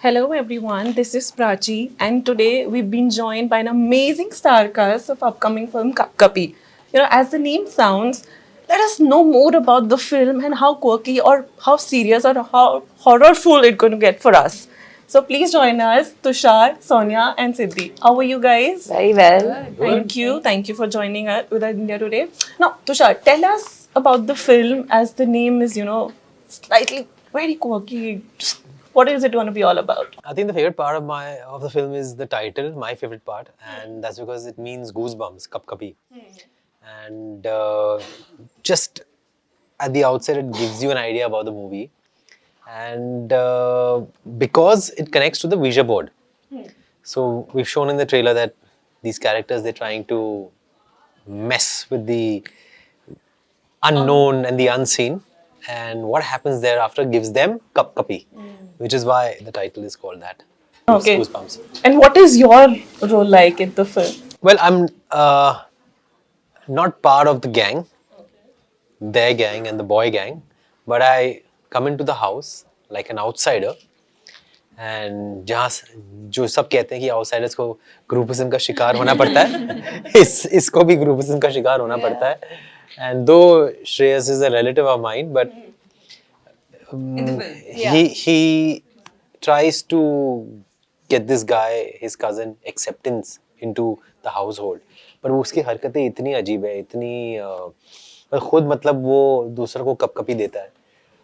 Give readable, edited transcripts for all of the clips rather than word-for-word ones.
Hello everyone, this is Prachi and today we've been joined by an amazing star cast of upcoming film Kapkapi. As the name sounds, let us know more about the film and how quirky or how serious or how horrorful it's going to get for us. So please join us, Tushar, Sonia and Siddhi. How are you guys? Very well. Thank you for joining us with us India today. Now, Tushar, tell us about the film as the name is, slightly very quirky. Just what is it going to be all about? I think the favorite part of the film is the title, my favorite part, and that's because it means goosebumps, kap kapi. And just at the outset, it gives you an idea about the movie, and because it connects to the Ouija board. So we've shown in the trailer that these characters they're trying to mess with the unknown and the unseen, and what happens thereafter gives them kap kapi, which is why the title is called that. Okay. Goosebumps. And what is your role like in the film? Well, I'm not part of the gang, their gang and the boy gang, but I come into the house like an outsider. And जहाँ जो सब कहते हैं कि outsiders को groupism का शिकार होना पड़ता है इसको भी ग्रुपिज्म का शिकार होना पड़ता है and though Shreyas is a relative of mine but he tries to get this guy his cousin acceptance into the household पर वो उसकी हरकतें इतनी अजीब है इतनी खुद मतलब वो दूसरों को कपकपी देता है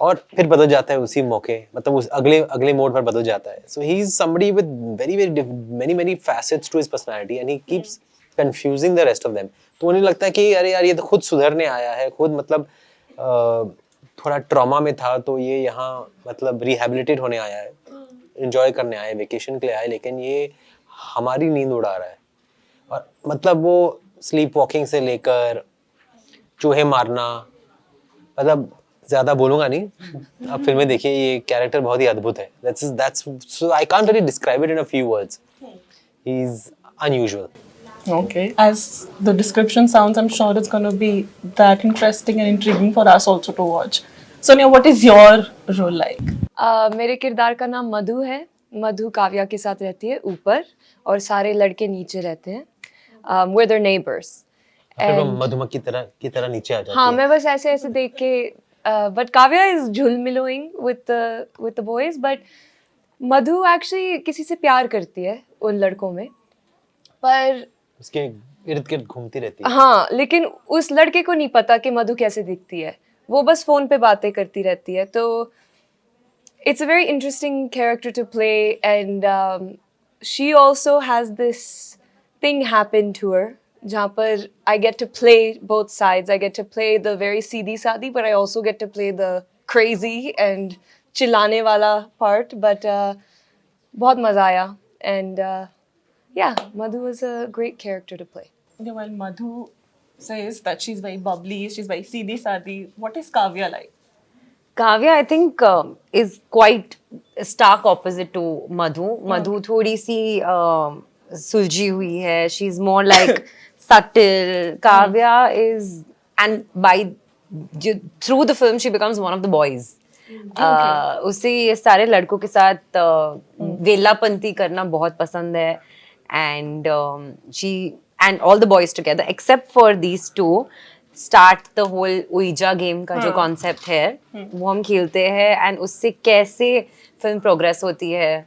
और फिर बदल जाता है उसी मौके मतलब उस अगले मोड पर बदल जाता है so he is somebody with very many facets to his personality and he keeps confusing the rest of them तो उन्हें लगता है कि अरे यार ये तो खुद सुधरने आया है खुद मतलब थोड़ा ट्रॉमा में था तो ये यहाँ मतलब रिहैबिलिटेट होने आया है एंजॉय करने आया है वेकेशन के लिए आया है लेकिन ये हमारी नींद उड़ा रहा है और मतलब वो स्लीप वॉकिंग से लेकर चूहे मारना मतलब ज्यादा बोलूंगा नहीं आप फिल्में देखिए ये कैरेक्टर बहुत ही अद्भुत है that's so I can't really describe it in a few words he's unusual. Okay. As the description sounds, I'm sure it's going to be that interesting and intriguing for us also to watch. Sonia, what is your role like? मेरे किरदार का नाम मधु है। मधु काव्या के साथ रहती है ऊपर और सारे लड़के नीचे रहते हैं। We're their neighbors. फिर वो मधुमक्खी की तरह नीचे आ जाती हाँ है मैं बस ऐसे ऐसे देख के but Kavya is झुलमिलोइंग with the boys but Madhu actually किसी से प्यार करती है उन लड़कों में पर उसके इर्द गिर्द घूमती रहती है हाँ लेकिन उस लड़के को नहीं पता कि मधु कैसे दिखती है वो बस फोन पे बातें करती रहती है तो it's a very interesting character to play and she also has this thing happen to her जहाँ पर I get to play both sides. I get to play the very सीधी सादी but I also get to play the crazy and चिल्लाने वाला part but बहुत मजा आया and yeah Madhu was a great character to play. Okay, well, Madhu says that she's very bubbly, she's very seedy sadi. What is Kavya like? Kavya I think is quite stark opposite to Madhu Madhu थोड़ी सी सुलझी हुई है she is more like subtle Kavya is and by through the film she becomes one of the boys उसे ये सारे लड़कों के साथ वेलापंती करना बहुत पसंद है and she and all the boys together except for these two start the whole ouija game का जो कॉन्सेप्ट है वो हम खेलते हैं एंड उससे कैसे फिल्म प्रोग्रेस होती है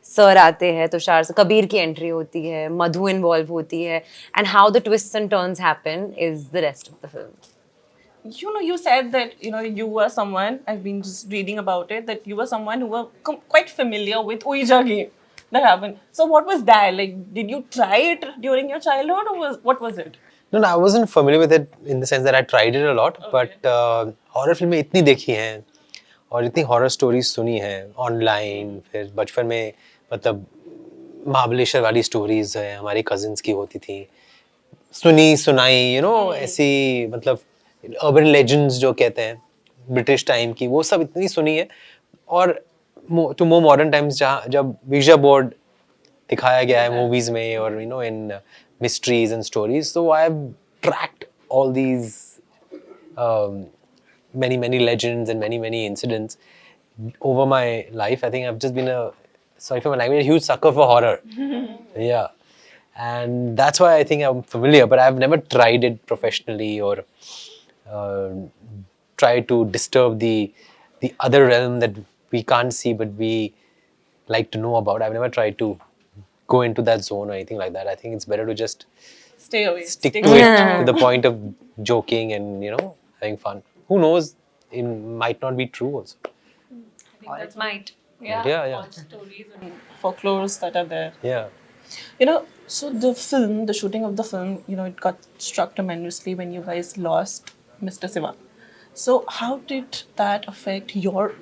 सर आते हैं तुषार से कबीर की एंट्री होती है मधु इन्वॉल्व होती है and how the twists and turns happen is the rest of the film You said that, you were someone, I've been just reading about it, that you were someone who were quite familiar with Ouija game that happened. So what was that? Like, did you try it during your childhood or what was it? No, I wasn't familiar with it in the sense that I tried it a lot, but horror फिल्में इतनी देखी हैं और इतनी horror stories सुनी हैं online फिर बचपन में मतलब महाबलेश्वर वाली stories है हमारे cousins की होती थी सुनी सुनाई ऐसी मतलब urban legends जो कहते हैं British time की वो सब इतनी सुनी है और to more modern times जहाँ जब Ouija board दिखाया गया है movies में और in mysteries and stories. So I've tracked all these many legends and many incidents over my life. I think I've just been a sorry for my language, a huge sucker for horror. Yeah. And that's why I think I'm familiar, but I've never tried it professionally or uh, tried to disturb the other realm that we can't see but we like to know about. I've never tried to go into that zone or anything like that. I think it's better to just Stay away. stick Stay to away. it to the point of joking and having fun. Who knows? It might not be true also. Or it might. Yeah. All stories and folklores that are there. Yeah. So the shooting of the film, it got struck tremendously when you guys lost Mr. Siva. So how did that affect your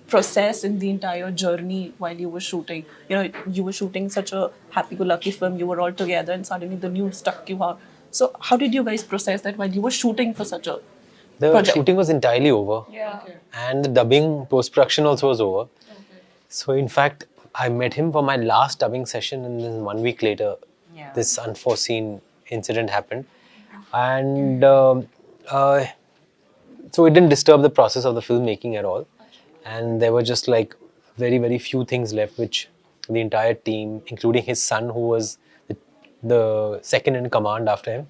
process in the entire journey while you were shooting? You were shooting such a happy-go-lucky film, you were all together, and suddenly the news struck you out. So how did you guys process that while you were shooting for such a The project? shooting was entirely over. Yeah. And the dubbing post-production also was over. So in fact, I met him for my last dubbing session, and then 1 week later, this unforeseen incident happened. And so it didn't disturb the process of the filmmaking at all. And there were just like very, very few things left, which the entire team, including his son, who was the second in command after him,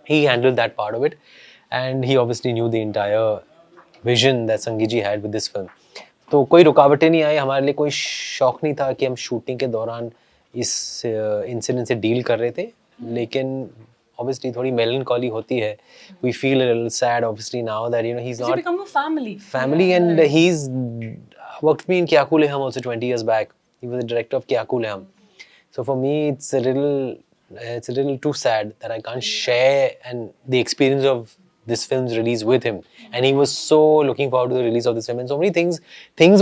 he handled that part of it. And he obviously knew the entire vision that Sangeet ji had with this film. तो कोई रुकावटें नहीं आई, हमारे लिए कोई शौक नहीं था कि हम शूटिंग के दौरान इस इंसिडेंट से डील कर रहे थे, लेकिन obviously थोड़ी melancholy होती है. We feel a little sad obviously now that he's You not become a family. family, and he's worked with me in Kya Kule Hum also 20 years back. He was the director of Kya Kule Hum. So for me it's a little too sad that I can't share and the experience of this film's release with him. And he was so looking forward to the release of this film, and so many things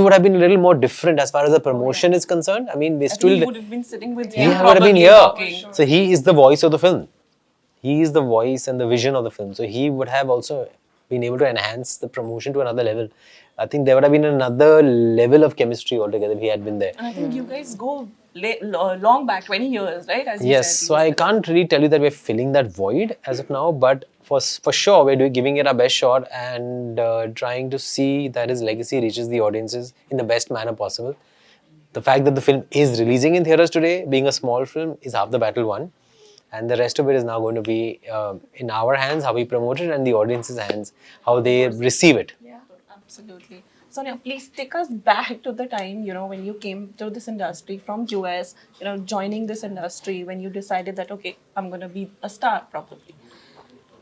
would have been a little more different as far as the promotion is concerned. I mean, we I think still he would have been sitting with he you. would have been probably here. talking. So he is the voice of the film. He is the voice and the vision of the film. So he would have also been able to enhance the promotion to another level. I think there would have been another level of chemistry altogether if he had been there. And I think you guys go long back, 20 years, right? As you Yes, said. so I can't really tell you that we're filling that void as of now, but for sure we're giving it our best shot and trying to see that his legacy reaches the audiences in the best manner possible. The fact that the film is releasing in theatres today, being a small film, is half the battle won. And the rest of it is now going to be in our hands, how we promote it, and the audience's hands, how they receive it. Absolutely. Sonia, please take us back to the time, when you came to this industry from US, joining this industry, when you decided that, okay, I'm going to be a star probably.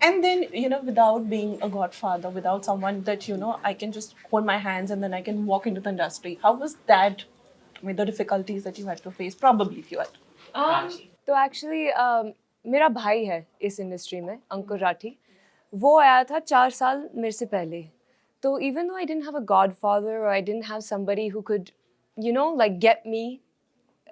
And then, without being a godfather, without someone that, I can just hold my hands and then I can walk into the industry. How was that, with the difficulties that you had to face? Probably if you had. तो actually मेरा भाई है इस industry में, अंकुर राठी. वो आया था 4 साल मेरे से पहले. तो even though I didn't have a godfather और I didn't have somebody who could like get me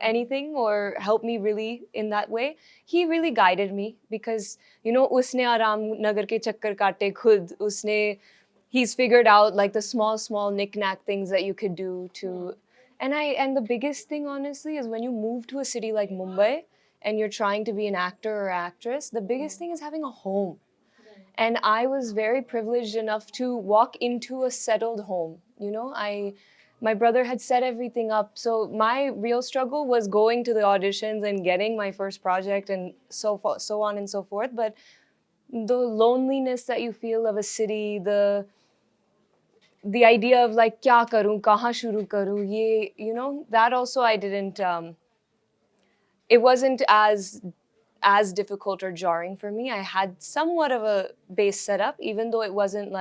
anything or help me really in that way, he really guided me because उसने आराम नगर के चक्कर काटे खुद, उसने he's figured out like the small knick-knack things that you could do to and the biggest thing honestly is when you move to a city like Mumbai and you're trying to be an actor or actress, the biggest thing is having a home. And I was very privileged enough to walk into a settled home. My brother had set everything up. So my real struggle was going to the auditions and getting my first project and so on and so forth. But the loneliness that you feel of a city, the idea of like, kya karu, kahan shuru karu, that also I didn't, it wasn't as difficult or jarring for me. I had somewhat of a base set up, even though it wasn't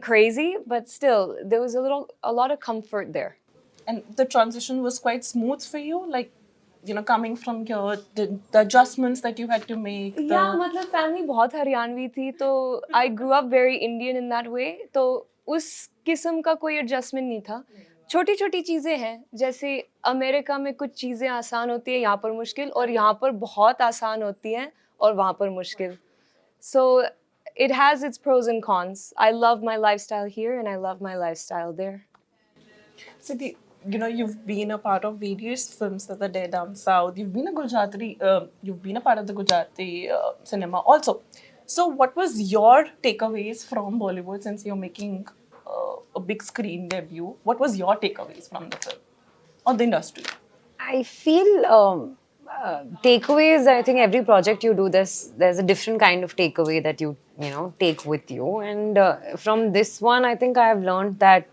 crazy, but still there was a lot of comfort there. And the transition was quite smooth for you, like coming from here, the adjustments that you had to make. Yeah, मतलब family बहुत हरियाणवी थी, तो I grew up very Indian in that way. तो उस किस्म का कोई adjustment नहीं था. छोटी-छोटी चीजें हैं, जैसे अमेरिका में कुछ चीजें आसान होती है, यहाँ पर मुश्किल, और यहाँ पर बहुत आसान होती हैं और वहाँ पर मुश्किल. So it has its pros and cons. I love my lifestyle here and I love my lifestyle there. So you've been a part of various films that are there down south. You've been a part of the Gujarati cinema also. So what was your takeaways from Bollywood since you're making a big screen debut? What was your takeaways from the film? or the industry? I feel takeaways. I think every project you do, there's a different kind of takeaway that you know take with you. And from this one, I think I have learned that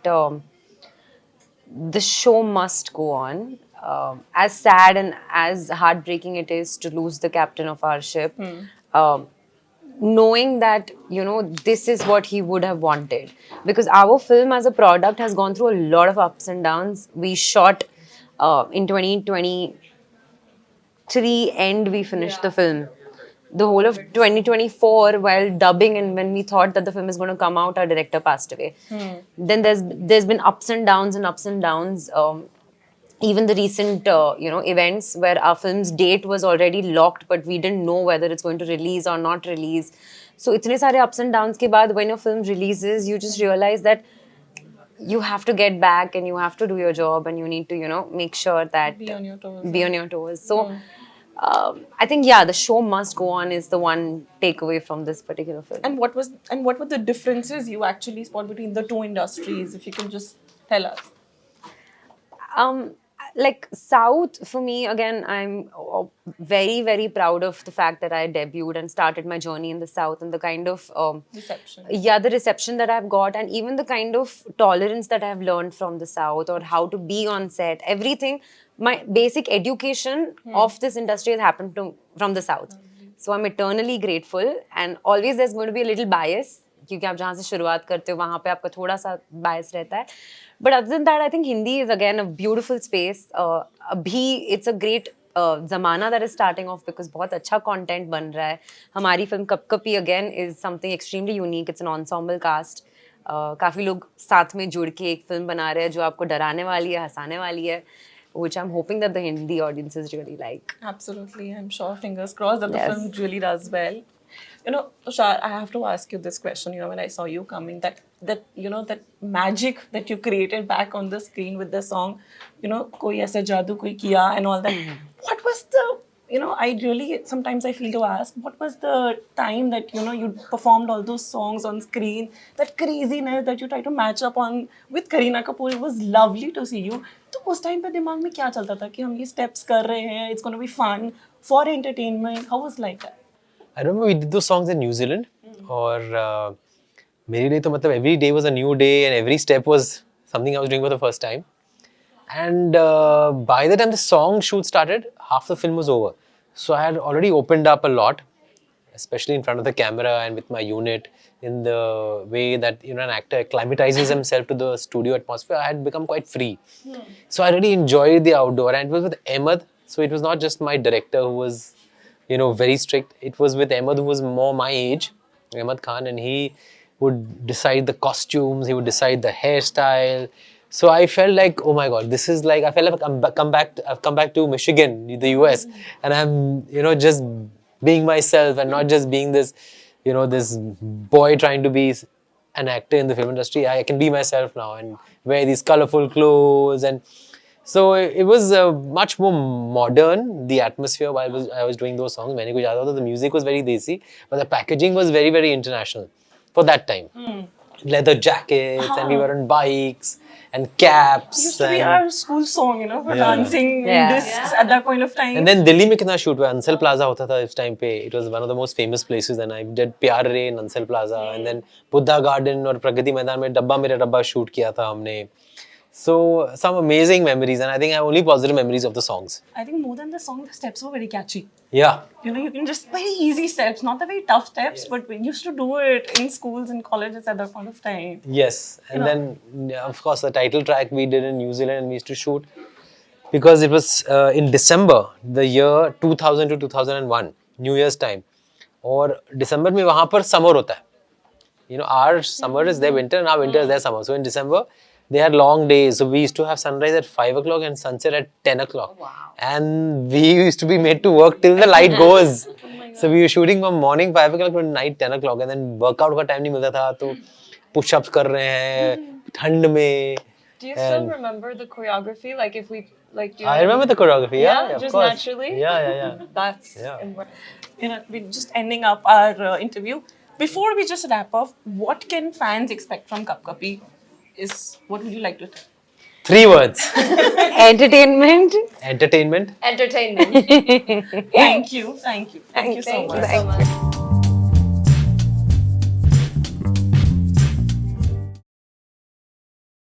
the show must go on. As sad and as heartbreaking it is to lose the captain of our ship, um, knowing that this is what he would have wanted, because our film as a product has gone through a lot of ups and downs. We shot in 2023 end, we finished the film. The whole of 2024, while dubbing, and when we thought that the film is going to come out, our director passed away. Then there's been ups and downs and ups and downs. Even the recent events where our film's date was already locked, but we didn't know whether it's going to release or not release. So इतने सारे ups and downs के बाद, when your film releases, you just realize that you have to get back and you have to do your job, and you need to make sure that Be on your toes. be on your toes. So I think, yeah, the show must go on is the one takeaway from this particular film. And what were the differences you actually spot between the two industries? If you can just tell us. Like South, for me, again, I'm very, very proud of the fact that I debuted and started my journey in the South, and the kind of Reception. yeah, the reception that I've got, and even the kind of tolerance that I've learned from the South, or how to be on set, everything. My basic education of this industry has happened from the South. So I'm eternally grateful, and always there's going to be a little bias, क्योंकि आप जहाँ से शुरुआत करते हो वहाँ पे आपका थोड़ा सा bias रहता है. But other than that, I think Hindi is again a beautiful space. अभी it's a great ज़माना that is starting off, because बहुत अच्छा content बन रहा है. हमारी film कपकपी again is something extremely unique. It's an ensemble cast. काफ़ी लोग साथ में जुड़ के एक film बना रहे हैं जो आपको डराने वाली है, हंसाने वाली है, which I'm hoping that the Hindi audiences really like. Absolutely, I'm sure. Fingers crossed that the Yes. film really does well. Tushar, I have to ask you this question. When I saw you coming, that that magic that you created back on the screen with the song, koi aisa jadoo koi kiya and all that. What was the I really sometimes I feel to ask, what was the time that you performed all those songs on screen? That craziness that you try to match up on with Kareena Kapoor. It was lovely to see you. तो उस time पे दिमाग में क्या चलता था कि हम ये स्टेप्स कर रहे हैं, it's going to be fun for entertainment? How was like that? I remember we did those songs in New Zealand, और मेरे लिए तो मतलब every day was a new day and every step was something I was doing for the first time. And by the time the song shoot started, half the film was over. So I had already opened up a lot, especially in front of the camera and with my unit, in the way that an actor acclimatizes himself to the studio atmosphere. I had become quite free. So I really enjoyed the outdoor, and it was with Ahmed. So it was not just my director who was very strict. It was with Ahmed, who was more my age, Ahmed Khan, and he would decide the costumes, he would decide the hairstyle. So I felt like, oh my God, this is like, I felt like I've come back to Michigan, the US, and I'm, just being myself and not just being this, this boy trying to be an actor in the film industry. I can be myself now and wear these colorful clothes. And so it was much more modern, the atmosphere while I was doing those songs. मैंने कुछ याद होता, the music was very desi, but the packaging was very, very international for that time. Leather jackets, and we were on bikes and caps. It used to be our school song, for dancing Yeah. discs at that point of time. And then Delhi में कितना shoot हुआ, Ansel Plaza होता था इस time पे. It was one of the most famous places, and I did Pyar Re in Ansel Plaza, and then Buddha Garden और प्रगति मैदान में डब्बा मेरा डब्बा shoot किया था हमने. So some amazing memories, and I think I have only positive memories of the songs. I think more than the song, the steps were very catchy. Yeah. You can just very easy steps, not the very tough steps, but we used to do it in schools and colleges at that point of time. Yes, and then of course the title track we did in New Zealand, and we used to shoot because it was in December, the year 2000 to 2001, New Year's time. और December में वहाँ पर summer होता है. Our summer is their winter and our winter is their summer. So in December, they had long days. So we used to have sunrise at 5 o'clock and sunset at 10 o'clock. Wow. And we used to be made to work till the light goes. So we were shooting from morning 5 o'clock to night 10 o'clock. And then workout का time नहीं मिलता था, तो push-ups कर रहे हैं ठंड में. Do you still remember the choreography? Like if we like. Do you I remember the choreography. Yeah, of just course. naturally. Yeah. That's Yeah. important. We're just ending up our interview. Before we just wrap up, what can fans expect from Kapkapi? What would you like to tell? 3 words. Entertainment. Entertainment. Entertainment. Thank you so much. Thank you so much.